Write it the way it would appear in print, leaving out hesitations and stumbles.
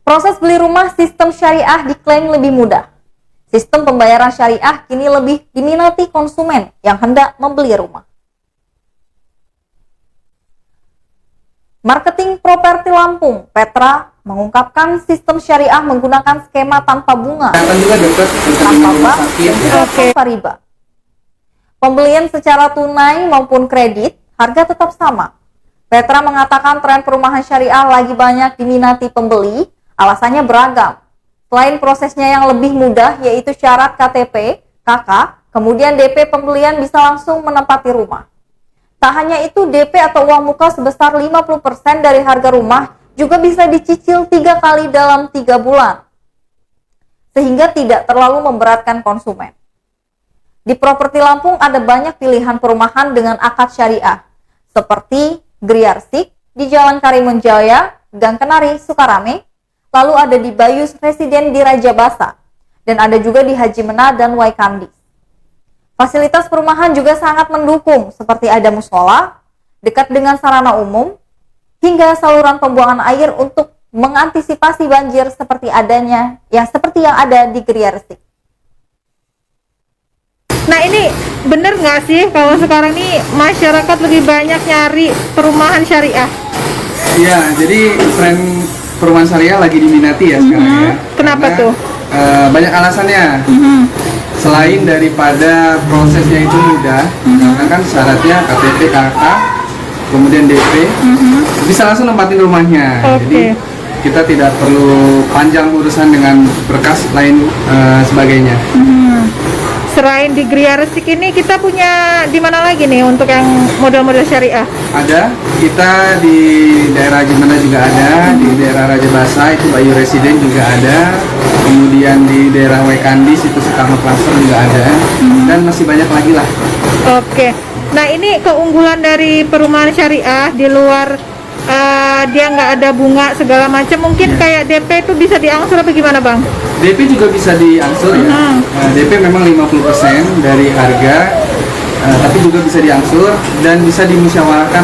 Proses beli rumah sistem syariah diklaim lebih mudah. Sistem pembayaran syariah kini lebih diminati konsumen yang hendak membeli rumah. Marketing Properti Lampung, Petra, mengungkapkan sistem syariah menggunakan skema tanpa bunga, tanpa bank, dan tanpa riba. Pembelian secara tunai maupun kredit, harga tetap sama. Petra mengatakan tren perumahan syariah lagi banyak diminati pembeli, alasannya beragam. Selain prosesnya yang lebih mudah, yaitu syarat KTP, KK, kemudian DP pembelian bisa langsung menempati rumah. Tak hanya itu, DP atau uang muka sebesar 50% dari harga rumah juga bisa dicicil 3 kali dalam 3 bulan, sehingga tidak terlalu memberatkan konsumen. Di Properti Lampung ada banyak pilihan perumahan dengan akad syariah, seperti Griarsik di Jalan Karimunjaya, Gang Kenari, Sukarame, lalu ada di Bayus Residen di Raja Basa, dan ada juga di Haji Mena dan Waikandis. Fasilitas perumahan juga sangat mendukung, seperti ada musola, dekat dengan sarana umum, hingga saluran pembuangan air untuk mengantisipasi banjir seperti yang ada di Griarsik. Nah, ini bener nggak sih kalau sekarang ini masyarakat lebih banyak nyari perumahan syariah? Iya, jadi tren perumahan syariah lagi diminati ya sekarang ya. Kenapa tuh? Banyak alasannya. Selain daripada prosesnya itu mudah, karena kan syaratnya KTP, KK, kemudian DP, bisa langsung nempatin rumahnya. Jadi kita tidak perlu panjang urusan dengan berkas lain sebagainya. Selain di Griarsik ini, kita punya di mana lagi nih untuk yang model-model syariah? Ada, kita di daerah Haji Mena juga ada, di daerah Raja Basa itu Bayu Residen juga ada, kemudian di daerah Waikandis itu Soekarno Plaza juga ada, dan masih banyak lagi lah. Oke, nah ini keunggulan dari perumahan syariah di luar dia nggak ada bunga segala macam, mungkin kayak DP itu bisa diangsur apa gimana bang? DP juga bisa diangsur ya. DP memang 50% dari harga, tapi juga bisa diangsur dan bisa dimusyawarahkan lah